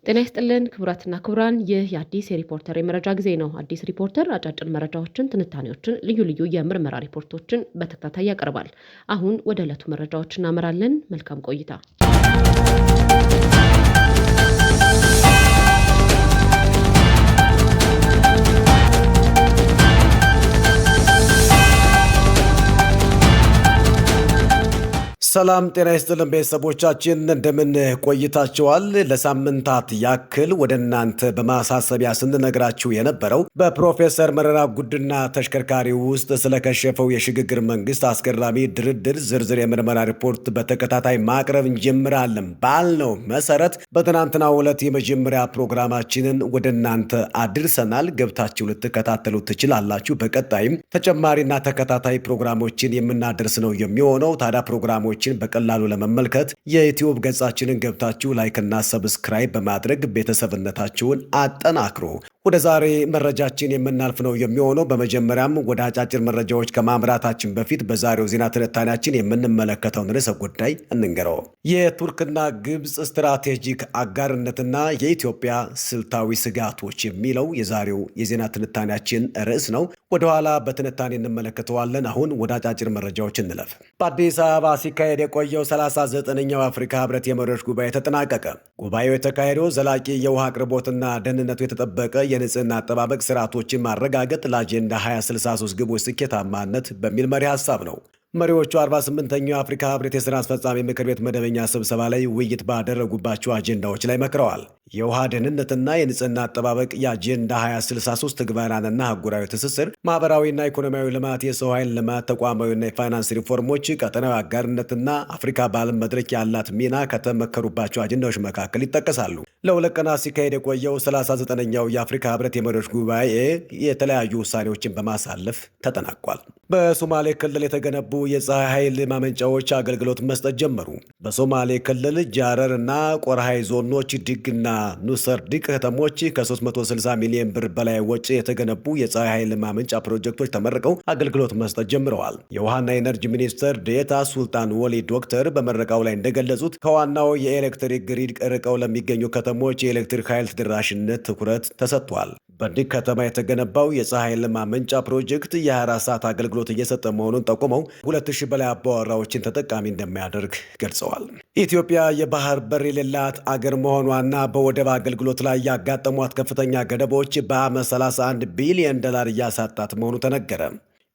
ጤና ይስጥልን ክቡራትና ክቡራን፣ ይህ የአዲስ የሪፖርተር የመረጃ ጊዜ ነው። አዲስ ሪፖርተር አጫጭር መረጃዎችን፣ ትንታኔዎችን፣ ልዩ ልዩ የምርመራ ሪፖርቶችን በተከታታይ ያቀርባል። አሁን ወደ ዕለቱ መረጃዎች እናመራለን። መልካም ቆይታ። ሰላም ጤና ይስጥልን ቤተሰቦቻችን፣ እንደምን ቆይታችኋል? ለሳምንታት ያክል ወደ እናንተ በማሳሰቢያ ስንነግራችሁ የነበረው በፕሮፌሰር መረራ ጉዲና ተሽከርካሪ ውስጥ ስለከሸፈው የሽግግር መንግስት አስገራሚ ድርድር ዝርዝር የምርመራ ሪፖርት በተከታታይ ማቅረብ እንጀምራለን ባልነው መሰረት በትናንትናው ዕለት የመጀመሪያ ፕሮግራማችንን ወደ እናንተ አድርሰናል። ገብታችሁ ልትከታተሉ ትችላላችሁ። በቀጣይም ተጨማሪና ተከታታይ ፕሮግራሞችን የምናደርስ ነው የሚሆነው። ታዲያ ፕሮግራሞች በቀላሉ ለመመልከት የዩቲዩብ ገጻችንን ገብታችሁ ላይክ እና ሰብስክራይብ በማድረግ ቤተሰብነታችሁን አጠናክሩ። ወደ ዛሬ መረጃችን የምናልፍ ነው የሚሆነው። በመጀመሪያም ወደ አጫጭር መረጃዎች ከማምራታችን በፊት በዛሬው ዜና ትንታኔያችን የምንመለከተውን ርዕሰ ጉዳይ እንንገረው። የቱርክና ግብፅ ስትራቴጂክ አጋርነትና የኢትዮጵያ ስልታዊ ስጋቶች የሚለው የዛሬው የዜና ትንታኔያችን ርዕስ ነው። ወደኋላ በትንታኔ እንመለከተዋለን። አሁን ወደ አጫጭር መረጃዎች እንለፍ። በአዲስ አበባ ሲካሄድ የቆየው 39ኛው አፍሪካ ህብረት የመሪዎች ጉባኤ ተጠናቀቀ። ጉባኤው የተካሄደው ዘላቂ የውሃ አቅርቦትና ደህንነቱ የተጠበቀ የንጽህና አጠባበቅ ስርዓቶችን ማረጋገጥ ለአጀንዳ 2063 ግቦች ስኬታማነት በሚል መሪ ሀሳብ ነው። መሪዎቹ 48ኛው የአፍሪካ ህብረት የሥራ አስፈጻሚ ምክር ቤት መደበኛ ስብሰባ ላይ ውይይት ባደረጉባቸው አጀንዳዎች ላይ መክረዋል። የውሃ ደህንነትና የንጽህና አጠባበቅ፣ የአጀንዳ 2063 ትግበራንና አህጉራዊ ትስስር፣ ማህበራዊና ኢኮኖሚያዊ ልማት፣ የሰው ኃይል ልማት፣ ተቋማዊና የፋይናንስ ሪፎርሞች፣ ቀጠናዊ አጋርነትና አፍሪካ በዓለም መድረክ ያላት ሚና ከተመከሩባቸው አጀንዳዎች መካከል ይጠቀሳሉ። ለሁለት ቀናት ሲካሄድ የቆየው 39ኛው የአፍሪካ ህብረት የመሪዎች ጉባኤ የተለያዩ ውሳኔዎችን በማሳለፍ ተጠናቋል። በሶማሌ ክልል የተገነቡ የፀሐይ ኃይል ማመንጫዎች አገልግሎት መስጠት ጀመሩ። በሶማሌ ክልል ጃረር እና ቆርሃይ ዞኖች ድግና ኑሰር ድግ ከተሞች ከ360 ሚሊዮን ብር በላይ ወጪ የተገነቡ የፀሐይ ኃይል ማመንጫ ፕሮጀክቶች ተመርቀው አገልግሎት መስጠት ጀምረዋል። የውሃና ኢነርጂ ሚኒስትር ዴኤታ ሱልጣን ወሊ ዶክተር በመረቃው ላይ እንደገለጹት ከዋናው የኤሌክትሪክ ግሪድ ርቀው ለሚገኙ ከተሞች የኤሌክትሪክ ኃይል ተደራሽነት ትኩረት ተሰጥቷል። በድግ ከተማ የተገነባው የፀሐይ ኃይል ማመንጫ ፕሮጀክት የ24 ሰዓት አገልግሎት እየሰጠ መሆኑን ጠቁመው 2000 በላይ አባወራዎችን ተጠቃሚ እንደሚያደርግ ገልጸዋል። ኢትዮጵያ የባህር በር የሌላት አገር መሆኗና በወደብ አገልግሎት ላይ ያጋጠሟት ከፍተኛ ገደቦች በዓመት $31 ቢሊዮን እያሳጣት መሆኑ ተነገረ።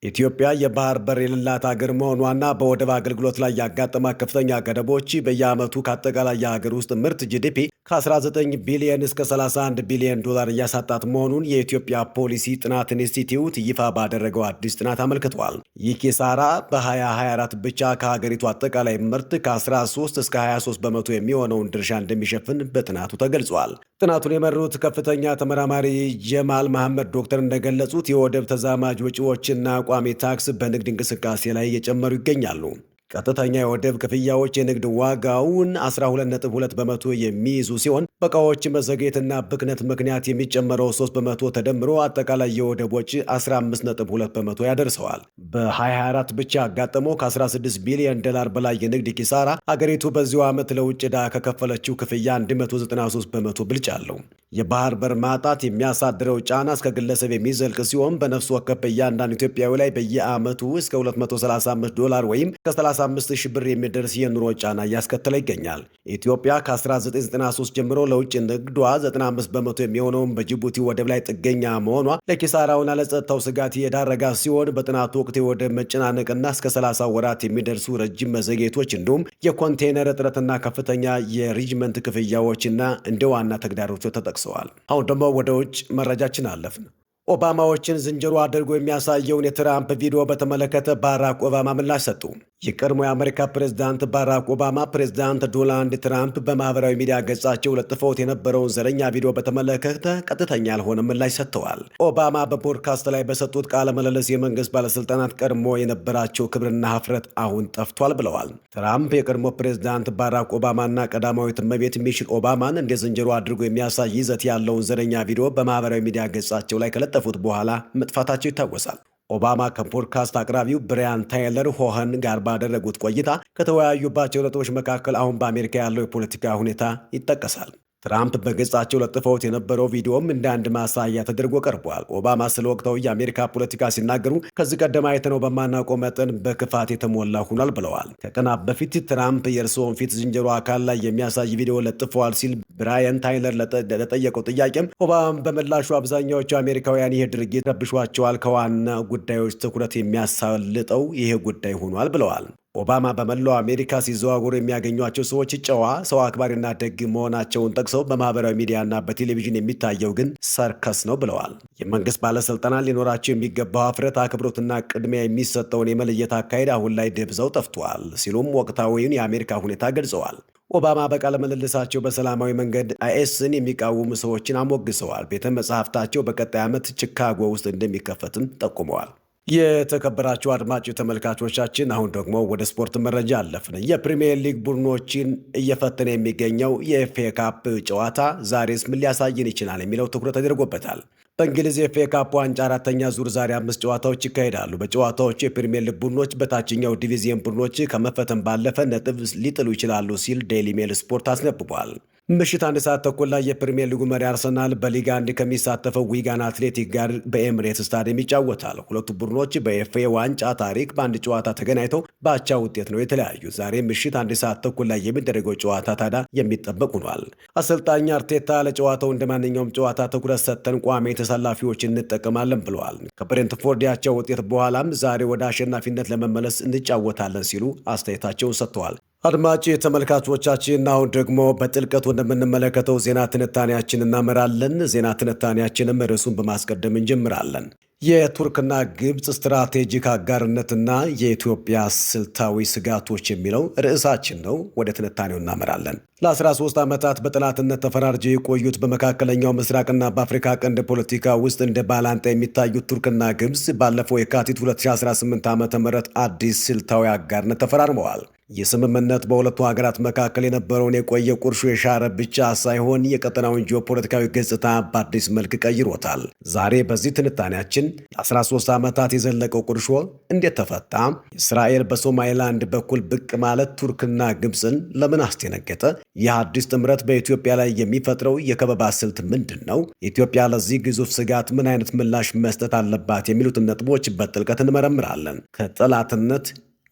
ኢትዮጵያ የባህር በር የሌላት አገር መሆኗና በወደብ አገልግሎት ላይ ያጋጠሟት ከፍተኛ ገደቦች በየዓመቱ ከአጠቃላይ የሀገር ውስጥ ምርት ጂዲፒ ከ19 ቢሊዮን እስከ $31 ቢሊዮን እያሳጣት መሆኑን የኢትዮጵያ ፖሊሲ ጥናት ኢንስቲትዩት ይፋ ባደረገው አዲስ ጥናት አመልክቷል። ይህ ኪሳራ በ2024 ብቻ ከሀገሪቱ አጠቃላይ ምርት ከ13 እስከ 23 በመቶ የሚሆነውን ድርሻ እንደሚሸፍን በጥናቱ ተገልጿል። ጥናቱን የመሩት ከፍተኛ ተመራማሪ ጀማል መሐመድ ዶክተር እንደገለጹት የወደብ ተዛማጅ ወጪዎችና ቋሚ ታክስ በንግድ እንቅስቃሴ ላይ እየጨመሩ ይገኛሉ። ቀጥተኛ የወደብ ክፍያዎች የንግድ ዋጋውን 12.2 በመቶ የሚይዙ ሲሆን በዕቃዎች መዘግየትና ብክነት ምክንያት የሚጨመረው 3 በመቶ ተደምሮ አጠቃላይ የወደብ ወጪ 15.2 በመቶ ያደርሰዋል። በ2024 ብቻ ያጋጠመው ከ16 ቢሊዮን በላይ የንግድ ኪሳራ አገሪቱ በዚሁ ዓመት ለውጭ ዕዳ ከከፈለችው ክፍያ 193 በመቶ ብልጫ አለው። የባህር በር ማጣት የሚያሳድረው ጫና እስከ ግለሰብ የሚዘልቅ ሲሆን በነፍስ ወከፍ በእያንዳንዱ ኢትዮጵያዊ ላይ በየዓመቱ እስከ $235 ወይም $35,000 ብር የሚደርስ የኑሮ ጫና እያስከተለ ይገኛል። ኢትዮጵያ ከ1993 ጀምሮ ለውጭ ንግዷ 95 በመቶ የሚሆነውን በጅቡቲ ወደብ ላይ ጥገኛ መሆኗ ለኪሳራውና ለጸጥታው ስጋት የዳረጋ ሲሆን በጥናቱ ወቅት የወደብ መጨናነቅና እስከ 30 ወራት የሚደርሱ ረጅም መዘግየቶች እንዲሁም የኮንቴነር እጥረትና ከፍተኛ የሪጅመንት ክፍያዎችና እንደ ዋና ተግዳሮቶች ተጠቅሰዋል። አሁን ደግሞ ወደ ውጭ መረጃችን አለፍን። ኦባማዎችን ዝንጀሮ አድርጎ የሚያሳየውን የትራምፕ ቪዲዮ በተመለከተ ባራክ ኦባማ ምላሽ ሰጡ። የቀድሞ የአሜሪካ ፕሬዝዳንት ባራክ ኦባማ ፕሬዝዳንት ዶናልድ ትራምፕ በማህበራዊ ሚዲያ ገጻቸው ለጥፈውት የነበረውን ዘረኛ ቪዲዮ በተመለከተ ቀጥተኛ ያልሆነ ምላሽ ሰጥተዋል። ኦባማ በፖድካስት ላይ በሰጡት ቃለ ምልልስ የመንግስት ባለስልጣናት ቀድሞ የነበራቸው ክብርና ሀፍረት አሁን ጠፍቷል ብለዋል። ትራምፕ የቀድሞ ፕሬዝዳንት ባራክ ኦባማና ቀዳማዊት እመቤት ሚሼል ኦባማን እንደ ዝንጀሮ አድርጎ የሚያሳይ ይዘት ያለውን ዘረኛ ቪዲዮ በማህበራዊ ሚዲያ ገጻቸው ላይ ከለጠፉት በኋላ መጥፋታቸው ይታወሳል። ኦባማ ከፖድካስት አቅራቢው ብራያን ታይለር ሆኸን ጋር ባደረጉት ቆይታ ከተወያዩባቸው ነጥቦች መካከል አሁን በአሜሪካ ያለው የፖለቲካ ሁኔታ ይጠቀሳል። ትራምፕ በገጻቸው ለጥፈውት የነበረው ቪዲዮም እንደ አንድ ማሳያ ተደርጎ ቀርቧል። ኦባማ ስለ ወቅታዊ የአሜሪካ ፖለቲካ ሲናገሩ ከዚህ ቀደም አይተነው በማናውቀው መጠን በክፋት የተሞላ ሆኗል ብለዋል። ከቀናት በፊት ትራምፕ የእርስዎን ፊት ዝንጀሮ አካል ላይ የሚያሳይ ቪዲዮ ለጥፈዋል ሲል ብራያን ታይለር ለጠየቀው ጥያቄም ኦባማ በምላሹ አብዛኛዎቹ አሜሪካውያን ይህ ድርጊት ረብሿቸዋል፣ ከዋና ጉዳዮች ትኩረት የሚያሳልጠው ይሄ ጉዳይ ሆኗል ብለዋል። ኦባማ በመላው አሜሪካ ሲዘዋወሩ የሚያገኟቸው ሰዎች ጨዋ፣ ሰው አክባሪና ደግ መሆናቸውን ጠቅሰው በማህበራዊ ሚዲያና በቴሌቪዥን የሚታየው ግን ሰርከስ ነው ብለዋል። የመንግስት ባለስልጣናት ሊኖራቸው የሚገባው ኀፍረት፣ አክብሮትና ቅድሚያ የሚሰጠውን የመለየት አካሄድ አሁን ላይ ደብዛው ጠፍቷል ሲሉም ወቅታዊውን የአሜሪካ ሁኔታ ገልጸዋል። ኦባማ በቃለ ምልልሳቸው በሰላማዊ መንገድ አይኤስን የሚቃወሙ ሰዎችን አሞግሰዋል። ቤተ መጻሕፍታቸው በቀጣይ ዓመት ቺካጎ ውስጥ እንደሚከፈትም ጠቁመዋል። የተከበራችሁ አድማጭ ተመልካቾቻችን አሁን ደግሞ ወደ ስፖርት መረጃ አለፍን። የፕሪሚየር ሊግ ቡድኖችን እየፈተነ የሚገኘው የኤፍኤ ካፕ ጨዋታ ዛሬስ ምን ሊያሳየን ይችላል የሚለው ትኩረት ተደርጎበታል። በእንግሊዝ የኤፍኤ ካፕ ዋንጫ አራተኛ ዙር ዛሬ 5 ጨዋታዎች ይካሄዳሉ። በጨዋታዎቹ የፕሪሚየር ሊግ ቡድኖች በታችኛው ዲቪዚየን ቡድኖች ከመፈተን ባለፈ ነጥብ ሊጥሉ ይችላሉ ሲል ዴይሊ ሜል ስፖርት አስነብቧል። ምሽት 1 ሰዓት ተኩል ላይ የፕሪሚየር ሊጉ መሪ አርሰናል በሊግ 1 ከሚሳተፈው ዊጋን አትሌቲክ ጋር በኤምሬትስ ስታዲየም ይጫወታል። ሁለቱ ቡድኖች በኤፍኤ ዋንጫ ታሪክ በአንድ ጨዋታ ተገናኝተው በአቻ ውጤት ነው የተለያዩ። ዛሬ ምሽት 1 ሰዓት ተኩል ላይ የሚደረገው ጨዋታ ታዲያ የሚጠበቅ ሆኗል። አሰልጣኝ አርቴታ ለጨዋታው እንደ ማንኛውም ጨዋታ ትኩረት ሰጥተን ቋሚ ተሰላፊዎችን እንጠቀማለን ብለዋል። ከብሬንትፎርድ የአቻ ውጤት በኋላም ዛሬ ወደ አሸናፊነት ለመመለስ እንጫወታለን ሲሉ አስተያየታቸውን ሰጥተዋል። አድማጭ ተመልካቾቻችን አሁን ደግሞ በጥልቀት ወደምንመለከተው ዜና ትንታኔያችን እናመራለን። ዜና ትንታኔያችንም ርዕሱን በማስቀደም እንጀምራለን። የቱርክና ግብፅ ስትራቴጂክ አጋርነትና የኢትዮጵያ ስልታዊ ስጋቶች የሚለው ርዕሳችን ነው። ወደ ትንታኔው እናመራለን። ለ13 ዓመታት በጠላትነት ተፈራርጀው የቆዩት በመካከለኛው ምስራቅና በአፍሪካ ቀንድ ፖለቲካ ውስጥ እንደ ባላንጣ የሚታዩት ቱርክና ግብፅ ባለፈው የካቲት 2018 ዓ.ም አዲስ ስልታዊ አጋርነት ተፈራርመዋል። የስምምነት በሁለቱ ሀገራት መካከል የነበረውን የቆየ ቁርሾ የሻረ ብቻ ሳይሆን የቀጠናውን ጂኦፖለቲካዊ ገጽታ በአዲስ መልክ ቀይሮታል። ዛሬ በዚህ ትንታኔያችን ለ13 ዓመታት የዘለቀው ቁርሾ እንዴት ተፈታ? እስራኤል በሶማሌላንድ በኩል ብቅ ማለት ቱርክና ግብፅን ለምን አስደነገጠ? ይህ አዲስ ጥምረት በኢትዮጵያ ላይ የሚፈጥረው የከበባ ስልት ምንድን ነው? ኢትዮጵያ ለዚህ ግዙፍ ስጋት ምን አይነት ምላሽ መስጠት አለባት? የሚሉትን ነጥቦች በጥልቀት እንመረምራለን። ከጠላትነት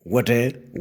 ወደ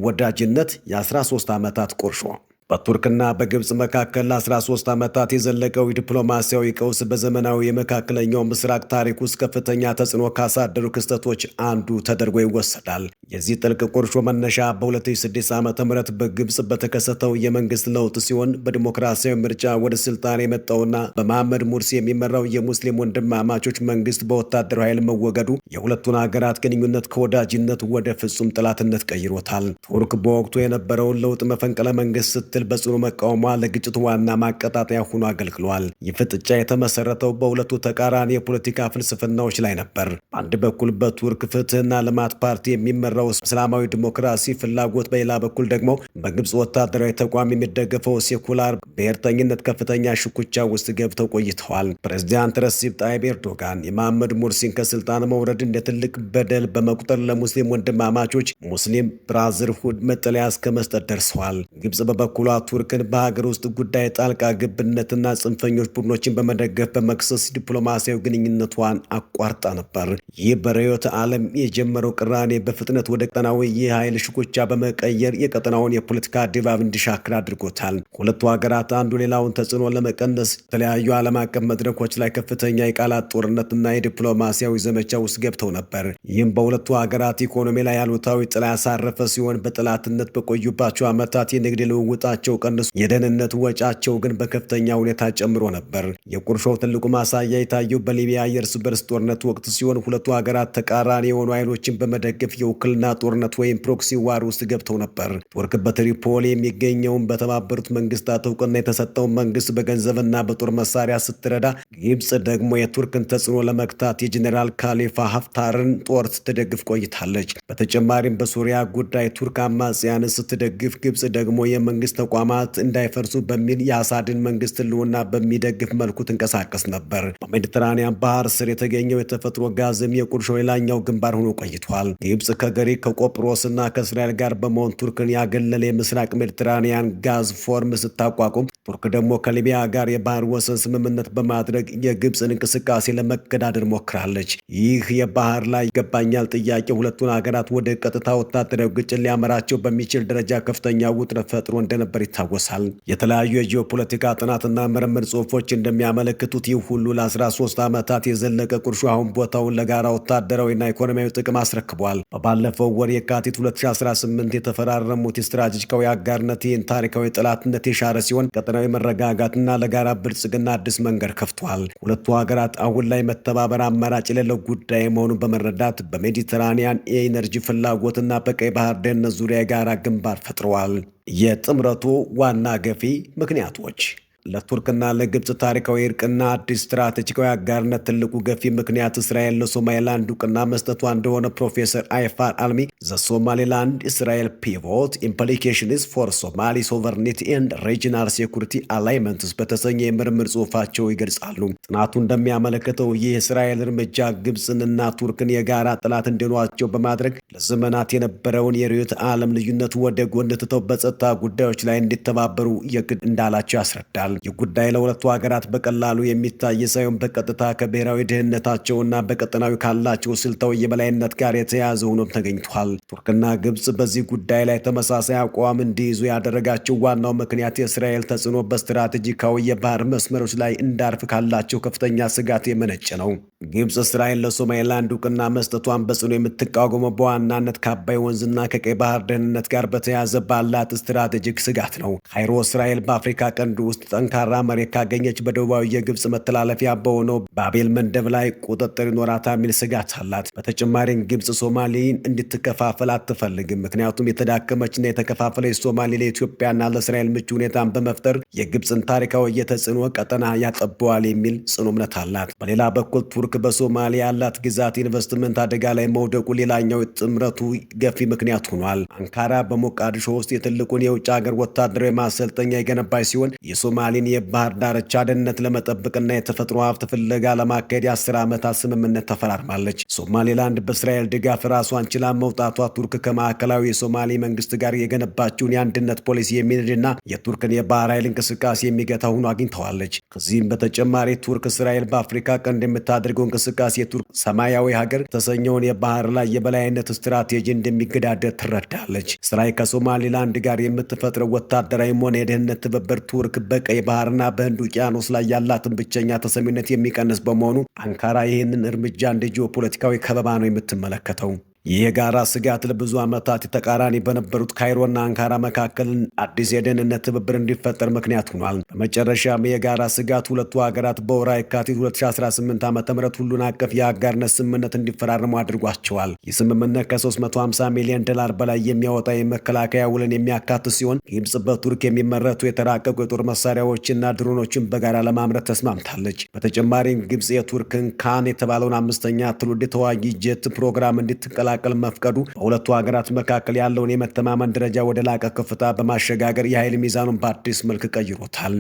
ወዳጅነት የ13 ዓመታት ቁርሾ። በቱርክና በግብፅ መካከል ለ13 ዓመታት የዘለቀው ዲፕሎማሲያዊ ቀውስ በዘመናዊ የመካከለኛው ምስራቅ ታሪክ ውስጥ ከፍተኛ ተጽዕኖ ካሳደሩ ክስተቶች አንዱ ተደርጎ ይወሰዳል። የዚህ ጥልቅ ቁርሾ መነሻ በ2006 ዓ.ም በግብፅ በተከሰተው የመንግስት ለውጥ ሲሆን በዲሞክራሲያዊ ምርጫ ወደ ስልጣን የመጣውና በመሐመድ ሙርሲ የሚመራው የሙስሊም ወንድማማቾች መንግስት በወታደራዊ ኃይል መወገዱ የሁለቱን ሀገራት ግንኙነት ከወዳጅነት ወደ ፍጹም ጠላትነት ቀይሮታል። ቱርክ በወቅቱ የነበረውን ለውጥ መፈንቅለ መንግስት ስትል በጽኑ መቃወሟ ለግጭቱ ዋና ማቀጣጠያ ሆኖ አገልግሏል። ይህ ፍጥጫ የተመሰረተው በሁለቱ ተቃራኒ የፖለቲካ ፍልስፍናዎች ላይ ነበር። በአንድ በኩል በቱርክ ፍትህና ልማት ፓርቲ የሚመራው እስላማዊ ዲሞክራሲ ፍላጎት፣ በሌላ በኩል ደግሞ በግብፅ ወታደራዊ ተቋም የሚደገፈው ሴኩላር ብሔርተኝነት ከፍተኛ ሽኩቻ ውስጥ ገብተው ቆይተዋል። ፕሬዚዳንት ረሲፕ ጣይብ ኤርዶጋን የመሐመድ ሙርሲን ከስልጣን መውረድ እንደ ትልቅ በደል በመቁጠር ለሙስሊም ወንድማማቾች ሙስሊም ብራዘርሁድ መጠለያ እስከ መስጠት ደርሰዋል። ግብፅ በበኩሏ ቱርክን በሀገር ውስጥ ጉዳይ ጣልቃ ገብነትና ጽንፈኞች ቡድኖችን በመደገፍ በመክሰስ ዲፕሎማሲያዊ ግንኙነቷን አቋርጣ ነበር። ይህ በርዕዮተ ዓለም የጀመረው ቅራኔ በፍጥነት ወደ ቀጠናዊ የኃይል ሽኩቻ በመቀየር የቀጠናውን የፖለቲካ ድባብ እንዲሻክር አድርጎታል። ሁለቱ ሀገራት አንዱ ሌላውን ተጽዕኖ ለመቀነስ የተለያዩ ዓለም አቀፍ መድረኮች ላይ ከፍተኛ የቃላት ጦርነትና የዲፕሎማሲያዊ ዘመቻ ውስጥ ገብተው ነበር። ይህም በሁለቱ ሀገራት ኢኮኖሚ ላይ አሉታዊ ጥላ ያሳረፈ ሲሆን በጠላትነት በቆዩባቸው ዓመታት የንግድ ልውውጣቸው ቀንሱ፣ የደህንነት ወጫቸው ግን በከፍተኛ ሁኔታ ጨምሮ ነበር። የቁርሾው ትልቁ ማሳያ የታየው በሊቢያ የእርስ በርስ ጦርነት ወቅት ሲሆን ሁለቱ ሀገራት ተቃራኒ የሆኑ ኃይሎችን በመደገፍ የውክልና ጦርነት ወይም ፕሮክሲ ዋር ውስጥ ገብተው ነበር። ቱርክ በትሪፖሊ የሚገኘውን በተባበሩት መንግስታት እውቅና የተሰጠውን መንግስት በገንዘብና በጦር መሳሪያ ስትረዳ፣ ግብፅ ደግሞ የቱርክን ተጽዕኖ ለመግታት የጀኔራል ካሊፋ ሀፍታርን ጦር ስትደግፍ ቆይታለች። በተጨማሪም በሱሪያ ጉዳይ ቱርክ አማጽያን ስትደግፍ፣ ግብፅ ደግሞ የመንግስት ተቋማት እንዳይፈርሱ በሚል የአሳድን መንግስት ህልውና በሚደግፍ መልኩ ትንቀሳቀስ ነበር። በሜዲትራኒያን ባህር ስር የተገኘው የተፈጥሮ ጋዝም የቁርሾ ሌላኛው ግንባር ሆኖ ቆይቷል። ግብፅ ከግሪክ ከቆጵሮስና ከእስራኤል ጋር በመሆን ቱርክን ያገለለ የምስራቅ ሜዲትራኒያን ጋዝ ፎርም ስታቋቁም፣ ቱርክ ደግሞ ከሊቢያ ጋር የባህር ወሰን ስምምነት በማድረግ የግብፅን እንቅስቃሴ ለመገዳደር ሞክራለች። ይህ የባህር ላይ ይገባኛል ጥያቄ ሁለቱን ሀገራት ወደ ቀጥታ ወታደራዊ ግጭት ሊያመራቸው በሚችል ደረጃ ከፍተኛ ውጥረት ፈጥሮ እንደነበር ይታወሳል። የተለያዩ የጂኦፖለቲካ ጥናትና ምርምር ጽሑፎች እንደሚያመለክቱት ይህ ሁሉ ለ13 ዓመታት የዘለቀ ቁርሾ አሁን ቦታውን ለጋራ ወታደራዊና ኢኮኖሚያዊ ጥቅም አስረክቧል። በባለፈው ወር የካቲት 2018 የተፈራረሙት የስትራቴጂካዊ አጋርነት ይህን ታሪካዊ ጠላትነት የሻረ ሲሆን ቀጠናዊ መረጋጋትና ለጋራ ብልጽግና አዲስ መንገድ ከፍቷል። ሁለቱ ሀገራት አሁን ላይ መተባበር አማራጭ የሌለው ጉዳይ መሆኑን በመረዳት በሜዲተራኒያን የኢነርጂ ፍላጎትና በቀይ ባህር ደህንነት ዙሪያ የጋራ ግንባር ፈጥረዋል። የጥምረቱ ዋና ገፊ ምክንያቶች ለቱርክና ለግብፅ ታሪካዊ እርቅና አዲስ ስትራቴጂካዊ አጋርነት ትልቁ ገፊ ምክንያት እስራኤል ለሶማሌላንድ እውቅና መስጠቷ እንደሆነ ፕሮፌሰር አይፋር አልሚ ዘ ሶማሌላንድ እስራኤል ፒቮት ኢምፕሊኬሽንስ ፎር ሶማሊ ሶቨርኒቲ ኤንድ ሪጂናል ሴኩሪቲ አላይመንትስ በተሰኘ የምርምር ጽሑፋቸው ይገልጻሉ። ጥናቱ እንደሚያመለክተው ይህ የእስራኤል እርምጃ ግብፅንና ቱርክን የጋራ ጠላት እንዲሏቸው በማድረግ ለዘመናት የነበረውን የርዕዮተ ዓለም ልዩነት ወደ ጎን ትተው በጸጥታ ጉዳዮች ላይ እንዲተባበሩ የግድ እንዳላቸው ያስረዳል። ይህ ጉዳይ ለሁለቱ ሀገራት በቀላሉ የሚታይ ሳይሆን በቀጥታ ከብሔራዊ ደህንነታቸውና በቀጠናዊ ካላቸው ስልታዊ የበላይነት ጋር የተያያዘ ሆኖም ተገኝቷል። ቱርክና ግብፅ በዚህ ጉዳይ ላይ ተመሳሳይ አቋም እንዲይዙ ያደረጋቸው ዋናው ምክንያት የእስራኤል ተጽዕኖ በስትራቴጂካዊ የባህር መስመሮች ላይ እንዳርፍ ካላቸው ከፍተኛ ስጋት የመነጨ ነው። ግብፅ እስራኤል ለሶማሌላንድ እውቅና መስጠቷን በጽኑ የምትቃወመው በዋናነት ከአባይ ወንዝና ከቀይ ባህር ደህንነት ጋር በተያያዘ ባላት ስትራቴጂክ ስጋት ነው። ካይሮ እስራኤል በአፍሪካ ቀንድ ውስጥ ጠንካራ መሬት ካገኘች በደቡባዊ የግብፅ መተላለፊያ በሆነው ባቤል መንደብ ላይ ቁጥጥር ይኖራታል የሚል ስጋት አላት። በተጨማሪም ግብፅ ሶማሌን እንድትከፋፈል አትፈልግም። ምክንያቱም የተዳከመችና የተከፋፈለች ሶማሌ ለኢትዮጵያና ለእስራኤል ምቹ ሁኔታን በመፍጠር የግብፅን ታሪካዊ የተጽዕኖ ቀጠና ያጠበዋል የሚል ጽኑ እምነት አላት። በሌላ በኩል ቱርክ በሶማሊያ ያላት ግዛት ኢንቨስትመንት አደጋ ላይ መውደቁ ሌላኛው ጥምረቱ ገፊ ምክንያት ሆኗል። አንካራ በሞቃዲሾ ውስጥ የትልቁን የውጭ ሀገር ወታደራዊ ማሰልጠኛ የገነባች ሲሆን የሶማሌን የባህር ዳርቻ ደህንነት ለመጠበቅና የተፈጥሮ ሀብት ፍለጋ ለማካሄድ የ10 ዓመታት ስምምነት ተፈራርማለች። ሶማሌላንድ በእስራኤል ድጋፍ ራሷን ችላ መውጣቷ ቱርክ ከማዕከላዊ የሶማሌ መንግስት ጋር የገነባችውን የአንድነት ፖሊሲ የሚንድና የቱርክን የባህር ኃይል እንቅስቃሴ የሚገታ ሆኖ አግኝተዋለች። ከዚህም በተጨማሪ ቱርክ እስራኤል በአፍሪካ ቀንድ የምታደርገው እንቅስቃሴ ቱርክ ሰማያዊ ሀገር የተሰኘውን የባህር ላይ የበላይነት ስትራቴጂ እንደሚገዳደር ትረዳለች። እስራኤል ከሶማሌላንድ ጋር የምትፈጥረው ወታደራዊም ሆነ የደህንነት ትብብር ቱርክ በቀይ ባህርና በህንድ ውቅያኖስ ላይ ያላትን ብቸኛ ተሰሚነት የሚቀንስ በመሆኑ አንካራ ይህንን እርምጃ እንደ ጂኦፖለቲካዊ ከበባ ነው የምትመለከተው። ይህ የጋራ ስጋት ለብዙ ዓመታት ተቃራኒ በነበሩት ካይሮና አንካራ መካከል አዲስ የደህንነት ትብብር እንዲፈጠር ምክንያት ሆኗል። በመጨረሻም የጋራ ስጋት ሁለቱ ሀገራት በወርሃ የካቲት 2018 ዓ.ም ሁሉን አቀፍ የአጋርነት ስምምነት እንዲፈራረሙ አድርጓቸዋል። ይህ ስምምነት ከ350 ሚሊዮን ዶላር በላይ የሚያወጣ የመከላከያ ውልን የሚያካትት ሲሆን ግብፅ በቱርክ የሚመረቱ የተራቀቁ የጦር መሳሪያዎችና ድሮኖችን በጋራ ለማምረት ተስማምታለች። በተጨማሪም ግብፅ የቱርክን ካን የተባለውን 5ኛ ትውልድ ተዋጊ ጄት ፕሮግራም እንድትቀላቀል መፍቀዱ በሁለቱ ሀገራት መካከል ያለውን የመተማመን ደረጃ ወደ ላቀ ከፍታ በማሸጋገር የኃይል ሚዛኑን በአዲስ መልክ ቀይሮታል።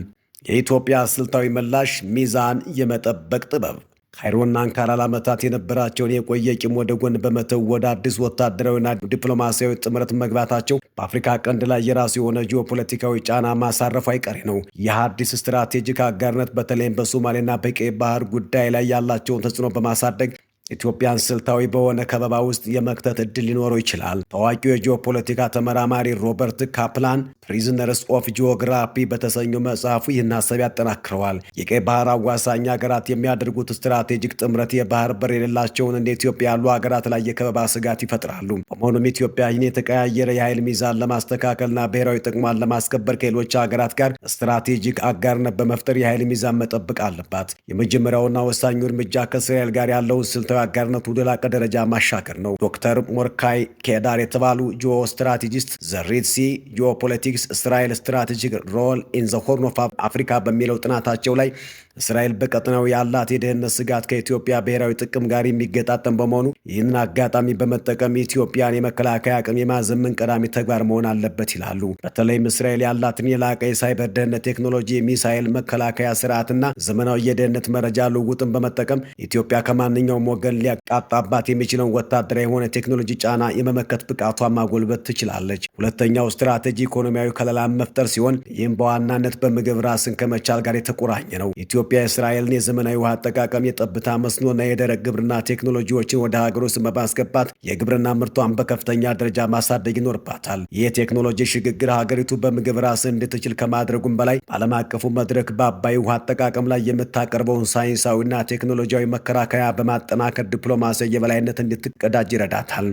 የኢትዮጵያ ስልታዊ ምላሽ ሚዛን የመጠበቅ ጥበብ ካይሮና አንካራ ለዓመታት የነበራቸውን የቆየ ቂም ወደ ጎን በመተው ወደ አዲስ ወታደራዊና ዲፕሎማሲያዊ ጥምረት መግባታቸው በአፍሪካ ቀንድ ላይ የራሱ የሆነ ጂኦፖለቲካዊ ጫና ማሳረፉ አይቀሬ ነው። ይህ አዲስ ስትራቴጂክ አጋርነት በተለይም በሶማሌና በቀይ ባህር ጉዳይ ላይ ያላቸውን ተጽዕኖ በማሳደግ ኢትዮጵያን ስልታዊ በሆነ ከበባ ውስጥ የመክተት ዕድል ሊኖረው ይችላል። ታዋቂው የጂኦፖለቲካ ተመራማሪ ሮበርት ካፕላን ፕሪዝነርስ ኦፍ ጂኦግራፊ በተሰኘው መጽሐፉ ይህን ሀሳብ ያጠናክረዋል። የቀይ ባህር አዋሳኝ ሀገራት የሚያደርጉት ስትራቴጂክ ጥምረት የባህር በር የሌላቸውን እንደ ኢትዮጵያ ያሉ ሀገራት ላይ የከበባ ስጋት ይፈጥራሉ። በመሆኑም ኢትዮጵያ ይህን የተቀያየረ የኃይል ሚዛን ለማስተካከልና ብሔራዊ ጥቅሟን ለማስከበር ከሌሎች ሀገራት ጋር ስትራቴጂክ አጋርነት በመፍጠር የኃይል ሚዛን መጠበቅ አለባት። የመጀመሪያውና ወሳኙ እርምጃ ከእስራኤል ጋር ያለውን ስልታዊ አጋርነት ወደ ላቀ ደረጃ ማሻገር ነው። ዶክተር ሞርካይ ኬዳር የተባሉ ጂኦ ስትራቴጂስት ዘ ሬድ ሲ ጂኦፖለቲክስ እስራኤል ስትራቴጂክ ሮል ኢን ዘ ሆርን ኦፍ አፍሪካ በሚለው ጥናታቸው ላይ እስራኤል በቀጠናው ያላት የደህንነት ስጋት ከኢትዮጵያ ብሔራዊ ጥቅም ጋር የሚገጣጠም በመሆኑ ይህንን አጋጣሚ በመጠቀም ኢትዮጵያን የመከላከያ አቅም የማዘመን ቀዳሚ ተግባር መሆን አለበት ይላሉ። በተለይም እስራኤል ያላትን የላቀ የሳይበር ደህንነት ቴክኖሎጂ፣ የሚሳኤል መከላከያ ስርዓትና ዘመናዊ የደህንነት መረጃ ልውውጥን በመጠቀም ኢትዮጵያ ከማንኛውም ወገን ሊያቃጣባት የሚችለውን ወታደራዊ የሆነ ቴክኖሎጂ ጫና የመመከት ብቃቷን ማጎልበት ትችላለች። ሁለተኛው ስትራቴጂ ኢኮኖሚያዊ ከለላን መፍጠር ሲሆን ይህም በዋናነት በምግብ ራስን ከመቻል ጋር የተቆራኘ ነው። ኢትዮጵያ የእስራኤልን የዘመናዊ ውሃ አጠቃቀም፣ የጠብታ መስኖና የደረቅ ግብርና ቴክኖሎጂዎችን ወደ ሀገር ውስጥ በማስገባት የግብርና ምርቷን በከፍተኛ ደረጃ ማሳደግ ይኖርባታል። ይህ የቴክኖሎጂ ሽግግር ሀገሪቱ በምግብ ራስን እንድትችል ከማድረጉም በላይ በዓለም አቀፉ መድረክ በአባይ ውሃ አጠቃቀም ላይ የምታቀርበውን ሳይንሳዊና ቴክኖሎጂያዊ መከራከያ በማጠናከር ዲፕሎማሲያዊ የበላይነት እንድትቀዳጅ ይረዳታል።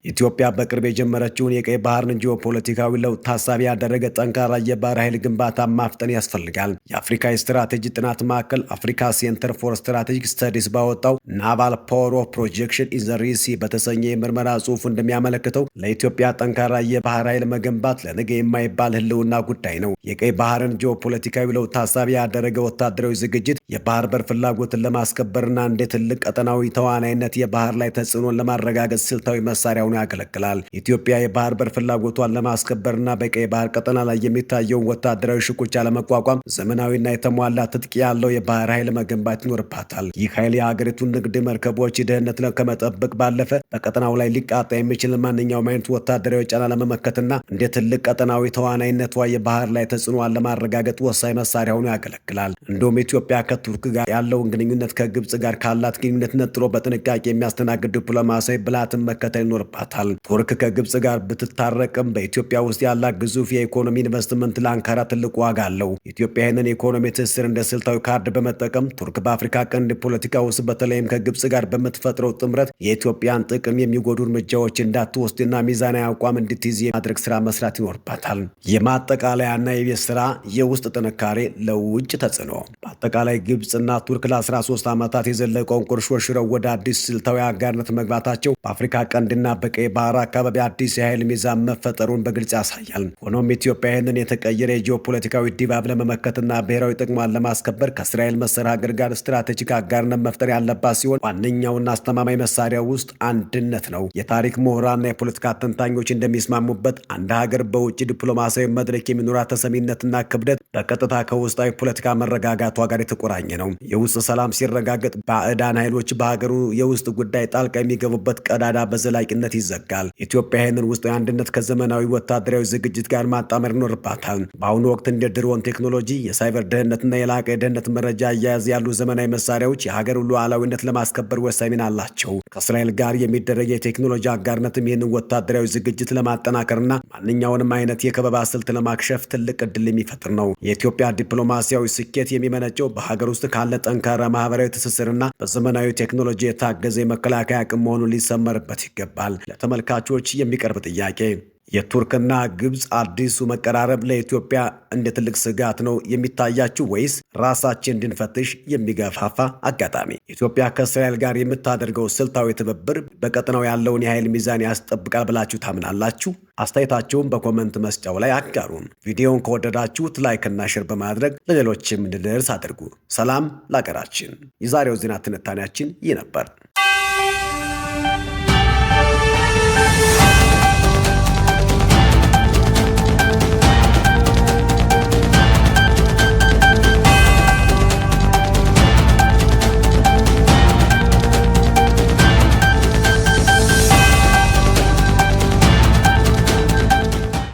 ኢትዮጵያ በቅርብ የጀመረችውን የቀይ ባህርን ጂኦፖለቲካዊ ለውጥ ታሳቢ ያደረገ ጠንካራ የባህር ኃይል ግንባታ ማፍጠን ያስፈልጋል። የአፍሪካ የስትራቴጂ ጥናት ማዕከል አፍሪካ ሴንተር ፎር ስትራቴጂክ ስተዲስ ባወጣው ናቫል ፓወር ኦፍ ፕሮጀክሽን ኢን ዘ ሪሲ በተሰኘ የምርመራ ጽሑፍ እንደሚያመለክተው ለኢትዮጵያ ጠንካራ የባህር ኃይል መገንባት ለነገ የማይባል ህልውና ጉዳይ ነው። የቀይ ባህርን ጂኦፖለቲካዊ ለውጥ ታሳቢ ያደረገ ወታደራዊ ዝግጅት የባህር በር ፍላጎትን ለማስከበርና እንደ ትልቅ ቀጠናዊ ተዋናይነት የባህር ላይ ተጽዕኖን ለማረጋገጥ ስልታዊ መሳሪያውን ያገለግላል። ኢትዮጵያ የባህር በር ፍላጎቷን ለማስከበርና በቀይ ባህር ቀጠና ላይ የሚታየውን ወታደራዊ ሽኩቻ ለመቋቋም ዘመናዊና የተሟላ ትጥቅ ያለው የባህር ኃይል መገንባት ይኖርባታል። ይህ ኃይል የሀገሪቱን ንግድ መርከቦች ደህንነት ከመጠበቅ ባለፈ በቀጠናው ላይ ሊቃጣ የሚችል ማንኛውም አይነት ወታደራዊ ጫና ለመመከትና እንደ ትልቅ ቀጠናዊ ተዋናይነቷ የባህር ላይ ተጽዕኖዋን ለማረጋገጥ ወሳኝ መሳሪያ ሆኖ ያገለግላል። እንዲሁም ኢትዮጵያ ከቱርክ ጋር ያለውን ግንኙነት ከግብጽ ጋር ካላት ግንኙነት ነጥሎ በጥንቃቄ የሚያስተናግድ ዲፕሎማሲያዊ ብልሃትን መከተል ይኖርባታል። ቱርክ ከግብጽ ጋር ብትታረቅም በኢትዮጵያ ውስጥ ያላት ግዙፍ የኢኮኖሚ ኢንቨስትመንት ለአንካራ ትልቅ ዋጋ አለው። ኢትዮጵያ ይህንን የኢኮኖሚ ትስስር እንደ ስልታዊ ካርድ በመጠቀም ቱርክ በአፍሪካ ቀንድ ፖለቲካ ውስጥ በተለይም ከግብጽ ጋር በምትፈጥረው ጥምረት የኢትዮጵያን ጥቅም የሚጎዱ እርምጃዎች እንዳትወስድና ሚዛናዊ አቋም እንድትይዝ የማድረግ ስራ መስራት ይኖርባታል። የማጠቃለያና የቤት ስራ የውስጥ ጥንካሬ ለውጭ ተጽዕኖ። በአጠቃላይ ግብጽና ቱርክ ለ13 ዓመታት የዘለቀውን ቁርሾ ሽረው ወደ አዲስ ስልታዊ አጋርነት መግባታቸው በአፍሪካ ቀንድና በቀይ ባህር አካባቢ አዲስ የኃይል ሚዛን መፈጠሩን በግልጽ ያሳያል። ሆኖም ኢትዮጵያ ይህንን የተቀየረ የጂኦፖለቲካዊ ድባብ ለመመከትና ብሔራዊ ጥቅሟን ለማስከበር ከእስራኤል መሰል ሀገር ጋር ስትራቴጂክ አጋርነት መፍጠር ያለባት ሲሆን ዋነኛውና አስተማማኝ መሳሪያ ውስጥ አንድነት ነው። የታሪክ ምሁራንና የፖለቲካ ተንታኞች እንደሚስማሙበት አንድ ሀገር በውጭ ዲፕሎማሲያዊ መድረክ የሚኖራት ተሰሚነትና ክብደት በቀጥታ ከውስጣዊ ፖለቲካ መረጋጋቷ ጋር የተቆራኘ ነው። የውስጥ ሰላም ሲረጋገጥ ባዕዳን ኃይሎች በሀገሩ የውስጥ ጉዳይ ጣልቃ የሚገቡበት ቀዳዳ በዘላቂነት ይዘጋል። ኢትዮጵያ ይህንን ውስጣዊ አንድነት ከዘመናዊ ወታደራዊ ዝግጅት ጋር ማጣመር ይኖርባታል። በአሁኑ ወቅት እንደ ድሮን ቴክኖሎጂ፣ የሳይበር ደህንነትና የላቀ የደህንነት መረጃ አያያዝ ያሉ ዘመናዊ መሳሪያዎች የሀገር ሉዓላዊነት ለማስከበር ወሳኝ ሚና አላቸው። ከእስራኤል ጋር የሚደረግ የቴክኖሎጂ አጋርነትም ይህንን ወታደራዊ ዝግጅት ለማጠናከርና ማንኛውንም አይነት የከበባ ስልት ለማክሸፍ ትልቅ ዕድል የሚፈጥር ነው። የኢትዮጵያ ዲፕሎማሲያዊ ስኬት የሚመነጨው በሀገር ውስጥ ካለ ጠንካራ ማህበራዊ ትስስርና በዘመናዊ ቴክኖሎጂ የታገዘ የመከላከያ አቅም መሆኑን ሊሰመርበት ይገባል። ለተመልካቾች የሚቀርብ ጥያቄ፣ የቱርክና ግብጽ አዲሱ መቀራረብ ለኢትዮጵያ እንደ ትልቅ ስጋት ነው የሚታያችሁ ወይስ ራሳችን እንድንፈትሽ የሚገፋፋ አጋጣሚ? ኢትዮጵያ ከእስራኤል ጋር የምታደርገው ስልታዊ ትብብር በቀጠናው ያለውን የኃይል ሚዛን ያስጠብቃል ብላችሁ ታምናላችሁ? አስተያየታችሁን በኮመንት መስጫው ላይ አጋሩን። ቪዲዮውን ከወደዳችሁት ላይክና ሼር በማድረግ ለሌሎችም እንዲደርስ አድርጉ። ሰላም ለሀገራችን። የዛሬው ዜና ትንታኔያችን ይህ ነበር።